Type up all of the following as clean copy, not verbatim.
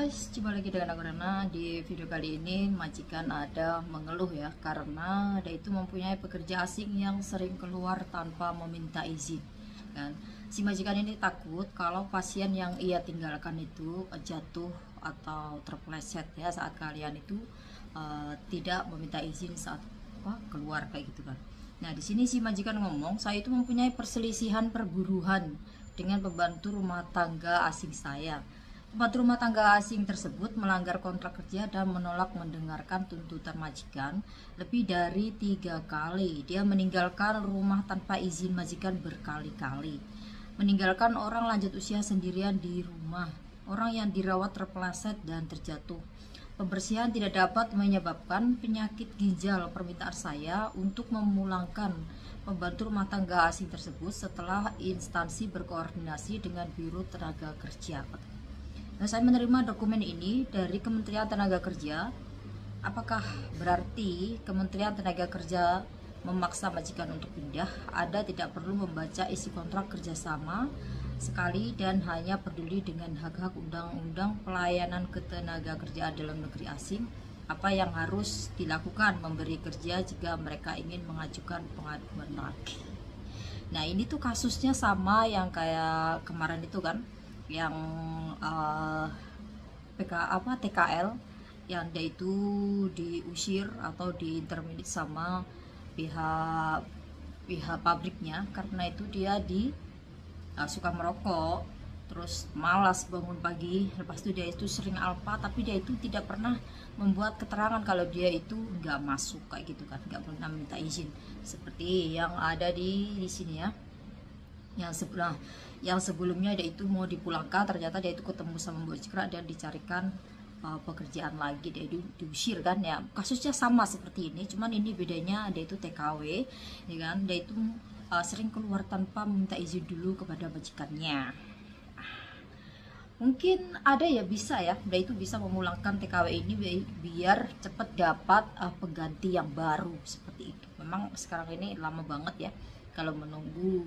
guys, jumpa lagi dengan aku Rana. Di video kali ini majikan ada mengeluh ya, karena dia itu mempunyai pekerja asing yang sering keluar tanpa meminta izin kan. Si majikan ini takut kalau pasien yang ia tinggalkan itu jatuh atau terpleset ya saat kalian itu tidak meminta izin saat keluar kayak gitu kan. Nah, di sini si majikan ngomong, saya itu mempunyai perselisihan perburuan dengan pembantu rumah tangga asing saya. Pembantu rumah tangga asing tersebut melanggar kontrak kerja dan menolak mendengarkan tuntutan majikan lebih dari 3 kali. Dia meninggalkan rumah tanpa izin majikan berkali-kali. Meninggalkan orang lanjut usia sendirian di rumah. Orang yang dirawat terpeleset dan terjatuh. Pembersihan tidak dapat menyebabkan penyakit ginjal. Permintaan saya untuk memulangkan pembantu rumah tangga asing tersebut setelah instansi berkoordinasi dengan Biro Tenaga Kerja. Nah, saya menerima dokumen ini dari Kementerian Tenaga Kerja. Apakah berarti Kementerian Tenaga Kerja memaksa majikan untuk pindah? Ada tidak perlu membaca isi kontrak kerjasama sekali dan hanya peduli dengan hak-hak undang-undang pelayanan ketenaga kerjaan dalam negeri asing. Apa yang harus dilakukan? Memberi kerja jika mereka ingin mengajukan pengaduan lagi. Nah, ini tuh kasusnya sama yang kayak kemarin itu kan, yang TKL yang dia itu diusir atau diinterminate sama pihak pabriknya karena itu dia suka merokok, terus malas bangun pagi. Lepas itu dia itu sering alpa, tapi dia itu tidak pernah membuat keterangan kalau dia itu nggak masuk kayak gitu kan, nggak pernah minta izin seperti yang ada di sini ya. Yang sebelumnya dia itu mau dipulangkan, ternyata dia itu ketemu sama Mbak Cikra dan dicarikan pekerjaan lagi, dia diusir kan ya. Kasusnya sama seperti ini, cuman ini bedanya dia itu TKW ya kan. Dia itu sering keluar tanpa meminta izin dulu kepada majikannya. Mungkin ada ya, bisa ya, dia itu bisa memulangkan TKW ini biar cepat dapat pengganti yang baru seperti itu. Memang sekarang ini lama banget ya kalau menunggu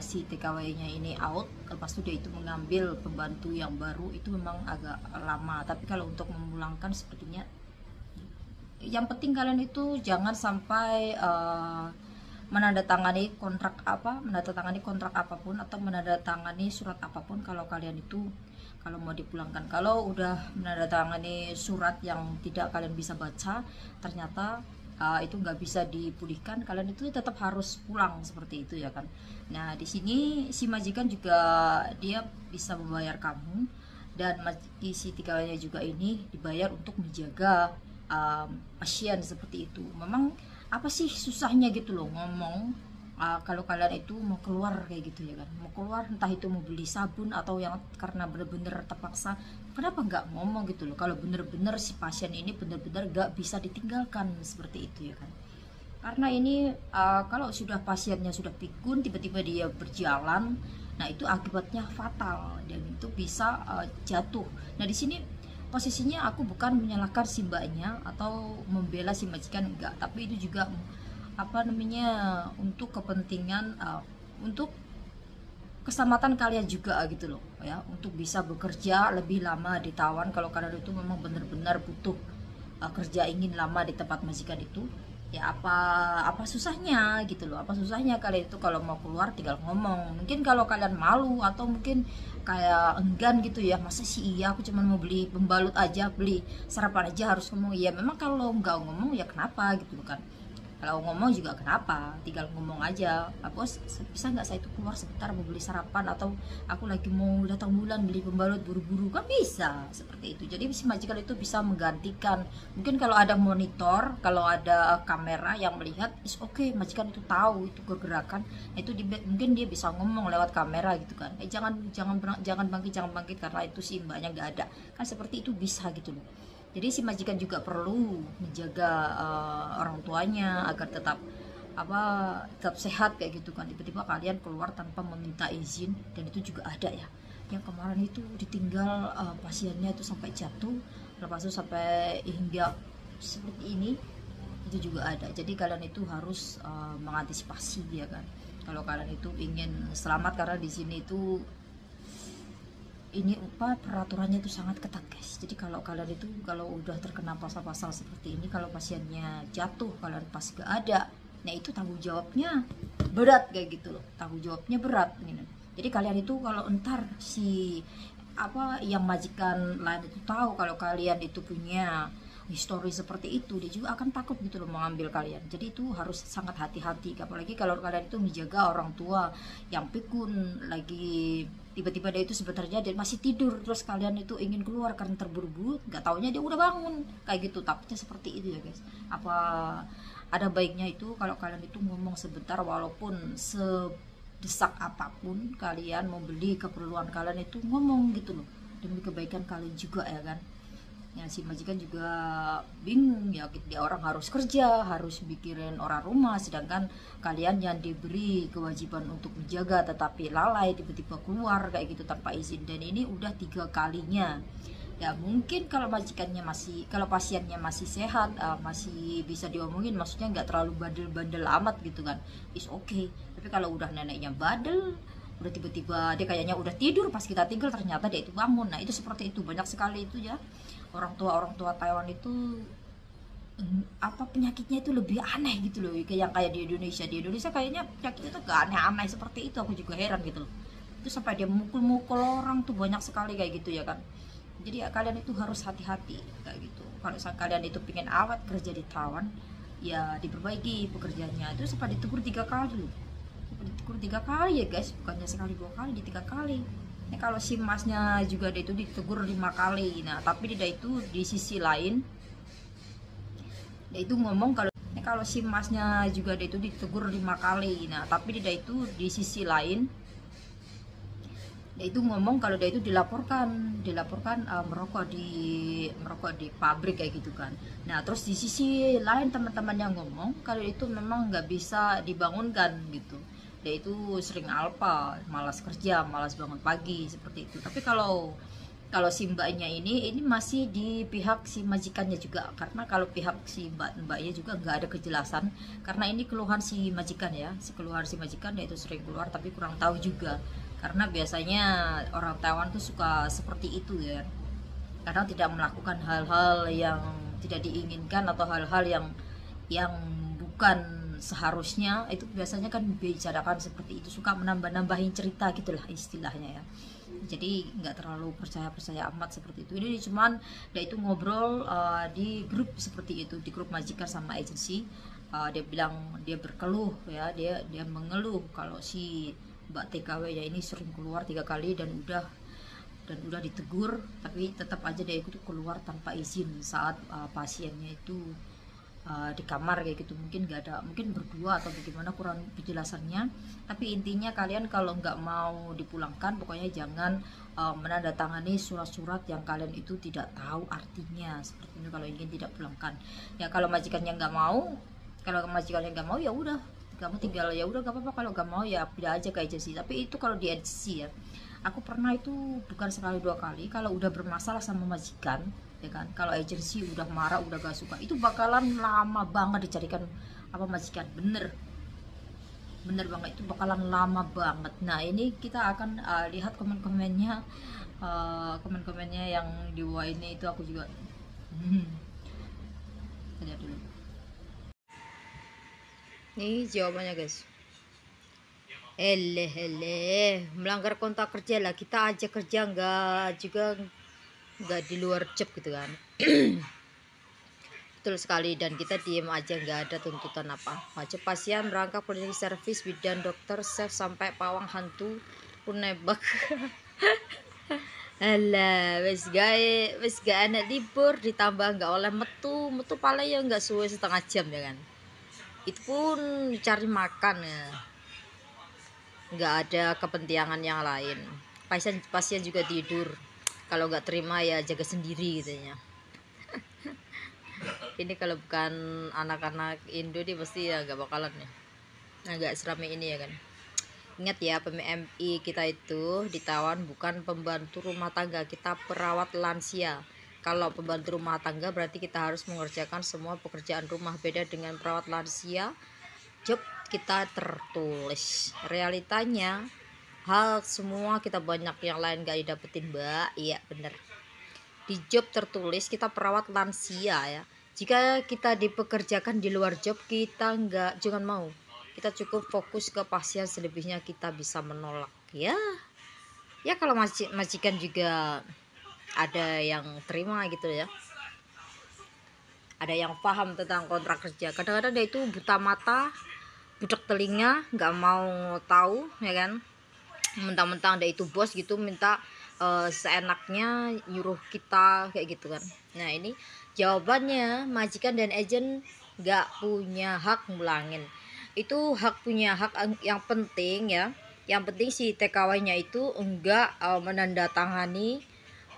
si TKW-nya ini out, lepas itu dia itu mengambil pembantu yang baru, itu memang agak lama. Tapi kalau untuk memulangkan sepertinya, yang penting kalian itu jangan sampai menandatangani kontrak apapun atau menandatangani surat apapun kalau kalian itu kalau mau dipulangkan. Kalau udah menandatangani surat yang tidak kalian bisa baca, ternyata itu nggak bisa dipulihkan, kalian itu tetap harus pulang seperti itu ya kan. Nah, di sini si majikan juga dia bisa membayar kamu, dan si TKW-nya juga ini dibayar untuk menjaga pasien seperti itu. Memang apa sih susahnya gitu loh ngomong kalau kalian itu mau keluar kayak gitu ya kan, mau keluar entah itu mau beli sabun atau yang karena bener-bener terpaksa, kenapa nggak ngomong gitu loh kalau bener-bener si pasien ini bener-bener nggak bisa ditinggalkan seperti itu ya kan. Karena ini kalau sudah pasiennya sudah pikun tiba-tiba dia berjalan, nah itu akibatnya fatal dan itu bisa jatuh. Nah, di sini posisinya aku bukan menyalahkan si mbaknya atau membela si majikan, enggak, tapi itu juga untuk kepentingan untuk keselamatan kalian juga gitu loh ya, untuk bisa bekerja lebih lama di Taiwan. Kalau kalian itu memang benar-benar butuh kerja, ingin lama di tempat majikan itu ya, apa susahnya gitu loh. Apa susahnya kalian itu kalau mau keluar tinggal ngomong. Mungkin kalau kalian malu atau mungkin kayak enggan gitu ya, masa sih iya aku cuma mau beli pembalut aja, beli sarapan aja harus ngomong. Ya memang kalau nggak ngomong ya kenapa gitu kan. Kalau ngomong juga kenapa, tinggal ngomong aja, bos bisa nggak saya itu keluar sebentar mau beli sarapan, atau aku lagi mau datang bulan beli pembalut buru-buru, kan bisa seperti itu. Jadi si majikan itu bisa menggantikan. Mungkin kalau ada monitor, kalau ada kamera yang melihat, is okay, majikan itu tahu itu kegerakan, itu mungkin dia bisa ngomong lewat kamera gitu kan, jangan bangkit karena itu si mbaknya nggak ada, kan seperti itu bisa gitu loh. Jadi si majikan juga perlu menjaga orang tuanya agar tetap sehat kayak gitu kan. Tiba-tiba kalian keluar tanpa meminta izin, dan itu juga ada ya. Yang kemarin itu ditinggal pasiennya itu sampai jatuh, lepas itu sampai hingga seperti ini, itu juga ada. Jadi kalian itu harus mengantisipasi ya kan. Kalau kalian itu ingin selamat, karena di sini itu ini peraturannya itu sangat ketat guys. Jadi kalau kalian itu kalau udah terkena pasal-pasal seperti ini, kalau pasiennya jatuh kalian pas gak ada, nah itu tanggung jawabnya berat kayak gitu loh, tanggung jawabnya berat gitu. Jadi kalian itu kalau entar si yang majikan lain itu tahu kalau kalian itu punya histori seperti itu, dia juga akan takut gitu loh mengambil kalian. Jadi itu harus sangat hati-hati, apalagi kalau kalian itu menjaga orang tua yang pikun, lagi tiba-tiba dia itu sebenarnya dia masih tidur, terus kalian itu ingin keluar karena terburu-buru, nggak taunya dia udah bangun kayak gitu. Takutnya seperti itu ya guys. Apa ada baiknya itu kalau kalian itu ngomong sebentar, walaupun sedesak apapun kalian mau beli keperluan kalian itu ngomong gitu loh, demi kebaikan kalian juga ya kan. Ya si majikan juga bingung ya, dia orang harus kerja, harus mikirin orang rumah, sedangkan kalian yang diberi kewajiban untuk menjaga tetapi lalai, tiba-tiba keluar kayak gitu tanpa izin. Dan ini udah 3 kalinya. Ya mungkin kalau majikannya masih, kalau pasiennya masih sehat, masih bisa diomongin, maksudnya nggak terlalu bandel-bandel amat gitu kan, is okay. Tapi kalau udah neneknya bandel, udah tiba-tiba dia kayaknya udah tidur pas kita tinggal, ternyata dia itu bangun. Nah itu seperti itu, banyak sekali itu ya orang tua Taiwan itu penyakitnya itu lebih aneh gitu loh, yang kayak di Indonesia kayaknya penyakitnya itu gak aneh-aneh seperti itu. Aku juga heran gitu loh, itu sampai dia mukul-mukul orang tuh banyak sekali kayak gitu ya kan. Jadi ya kalian itu harus hati-hati kayak gitu. Kalau kalian itu pengen awet kerja di Taiwan, ya diperbaiki pekerjaannya. Itu sampai ditegur 3 kali loh, ditegur 3 kali ya guys, bukannya sekali 2 kali, di 3 kali. Nah, kalau si masnya juga dia itu ditegur 5 kali. Nah tapi dia itu di sisi lain dia itu ngomong kalau si masnya juga dia itu ditegur 5 kali. Nah tapi dia itu di sisi lain dia itu ngomong kalau dia itu dilaporkan merokok di pabrik kayak gitu kan. Nah terus di sisi lain teman-teman yang ngomong kalau itu memang nggak bisa dibangunkan gitu, dia itu sering alpa, malas kerja, malas bangun pagi seperti itu. Tapi kalau si mbaknya ini masih di pihak si majikannya juga, karena kalau pihak si mbaknya juga nggak ada kejelasan, karena ini keluhan si majikan ya, keluhan si majikan, dia itu sering keluar tapi kurang tahu juga, karena biasanya orang Taiwan tuh suka seperti itu ya, kadang tidak melakukan hal-hal yang tidak diinginkan atau hal-hal yang bukan seharusnya. Itu biasanya kan bicarakan seperti itu, suka menambah-nambahin cerita gitulah istilahnya ya. Jadi nggak terlalu percaya amat seperti itu. Ini cuman dia itu ngobrol di grup seperti itu, di grup majikan sama agensi. Dia bilang, dia berkeluh ya, dia mengeluh kalau si Mbak TKW ya ini sering keluar 3 kali dan udah ditegur, tapi tetap aja dia itu keluar tanpa izin saat pasiennya itu di kamar kayak gitu. Mungkin nggak ada, mungkin berdua atau bagaimana, kurang penjelasannya. Tapi intinya kalian kalau nggak mau dipulangkan, pokoknya jangan menandatangani surat-surat yang kalian itu tidak tahu artinya seperti itu kalau ingin tidak pulangkan. Ya kalau majikannya nggak mau, ya udah kamu tinggal, ya udah gak apa-apa. Kalau nggak mau ya pindah aja ke agensi. Tapi itu kalau di agensi ya, aku pernah itu bukan sekali 2 kali, kalau udah bermasalah sama majikan ya kan, kalau agensi udah marah, udah gak suka, itu bakalan lama banget dicarikan majikan, bener banget, itu bakalan lama banget. Nah ini kita akan lihat komen-komennya yang di bawah ini, itu aku juga lihat dulu. Nih jawabannya guys. Melanggar kontrak kerja lah, kita aja kerja nggak di luar job gitu kan. Betul sekali, dan kita diem aja, nggak ada tuntutan apa. Macam pasien merangkap klinik servis, bidan, dokter, chef, sampai pawang hantu pun nebak. Alah, wes gak enak libur, ditambah nggak oleh metu paling ya nggak suwe setengah jam ya kan. Itu pun cari makan ya, nggak ada kepentingan yang lain. Pasien juga tidur, kalau nggak terima ya jaga sendiri gitu ya. Ini kalau bukan anak-anak Indo dia pasti ya nggak bakalan ya, agak serame ini ya kan. Ingat ya, PMI kita itu di Taiwan bukan pembantu rumah tangga, kita perawat lansia. Kalau pembantu rumah tangga berarti kita harus mengerjakan semua pekerjaan rumah. Beda dengan perawat lansia, job kita tertulis. Realitanya Padahal semua kita banyak yang lain gak didapetin, Mbak. Iya bener, di job tertulis kita perawat lansia ya. Jika kita dipekerjakan di luar job, kita jangan mau, kita cukup fokus ke pasien, selebihnya kita bisa menolak ya. Ya kalau majikan juga ada yang terima gitu ya, ada yang paham tentang kontrak kerja. Kadang-kadang dia itu buta mata, budak telinga, nggak mau tahu ya kan, mentang-mentang dia itu bos gitu, minta seenaknya nyuruh kita kayak gitu kan. Nah ini jawabannya, majikan dan agent nggak punya hak ngulangin. Itu hak punya hak yang penting ya, yang penting si TKW-nya itu enggak menandatangani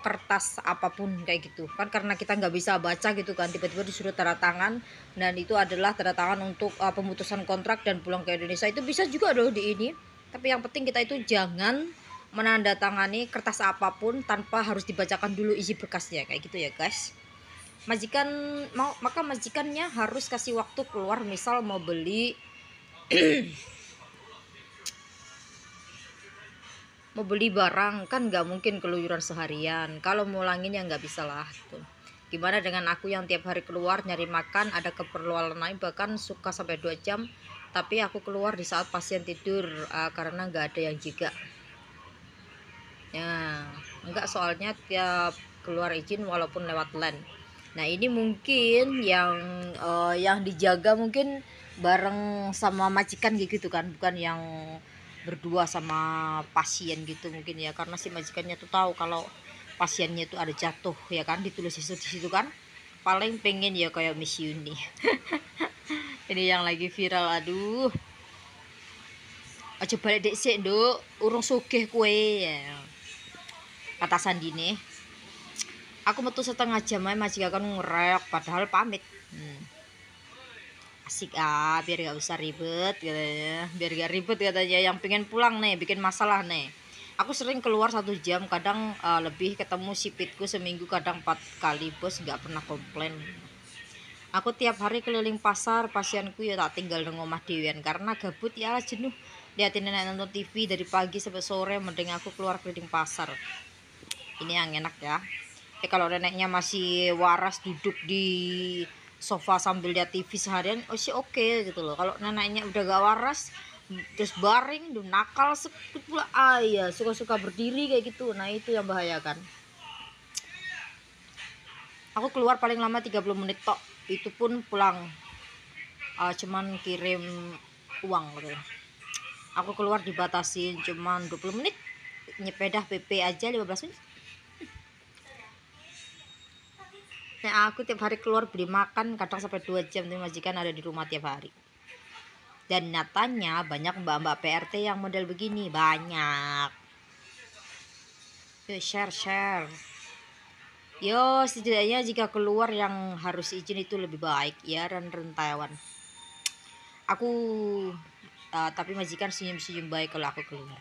kertas apapun kayak gitu kan, karena kita nggak bisa baca gitu kan, tiba-tiba disuruh tanda tangan dan itu adalah tanda tangan untuk pemutusan kontrak dan pulang ke Indonesia. Itu bisa juga loh di ini, tapi yang penting kita itu jangan menandatangani kertas apapun tanpa harus dibacakan dulu isi berkasnya kayak gitu ya guys. Majikan maka majikannya harus kasih waktu keluar, misal mau beli mau beli barang kan nggak mungkin keluyuran seharian. Kalau mau langin ya nggak bisa lah gitu. Gimana dengan aku yang tiap hari keluar nyari makan, ada keperluan lain, bahkan suka sampai 2 jam, tapi aku keluar di saat pasien tidur karena nggak ada yang jaga ya. Enggak, soalnya tiap keluar izin walaupun lewat LAN. Nah ini mungkin yang dijaga mungkin bareng sama majikan gitu kan, bukan yang berdua sama pasien gitu mungkin ya, karena si majikannya tuh tahu kalau pasiennya tuh ada jatuh ya kan, ditulis di situ kan, paling pengen ya kayak Miss Yuni. Ini yang lagi viral, aduh aja balik dek sik nduk, urung sugih kue ya, kata Sandine. Aku metu setengah jam aja majikan ngereok padahal pamit. Asik biar gak usah ribet katanya, biar gak ribet katanya, yang pengen pulang nih, bikin masalah nih. Aku sering keluar 1 jam, kadang lebih, ketemu sipitku seminggu kadang 4 kali, bos gak pernah komplain. Aku tiap hari keliling pasar, pasienku ya tak tinggal di rumah dewean karena gabut ya, jenuh liatin nenek nonton TV dari pagi sampai sore, mending aku keluar keliling pasar. Ini yang enak ya. Kalau neneknya masih waras duduk di sofa sambil lihat TV seharian, oh sih oke gitu loh. Kalau neneknya udah gak waras terus baring, nakal sekut pula, ya suka-suka berdiri kayak gitu. Nah itu yang bahayakan. Aku keluar paling lama 30 menit tok, itu pun pulang cuman kirim uang gitu. Aku keluar dibatasin cuman 20 menit, nyepedah PP aja 15 menit. Nah aku tiap hari keluar beli makan kadang sampai 2 jam, tapi majikan ada di rumah tiap hari. Dan nyatanya banyak mbak-mbak PRT yang model begini, banyak. Yuk share. Yo setidaknya jika keluar yang harus izin itu lebih baik ya, dan rentawan. Aku tapi majikan senyum-senyum baik kalau aku keluar.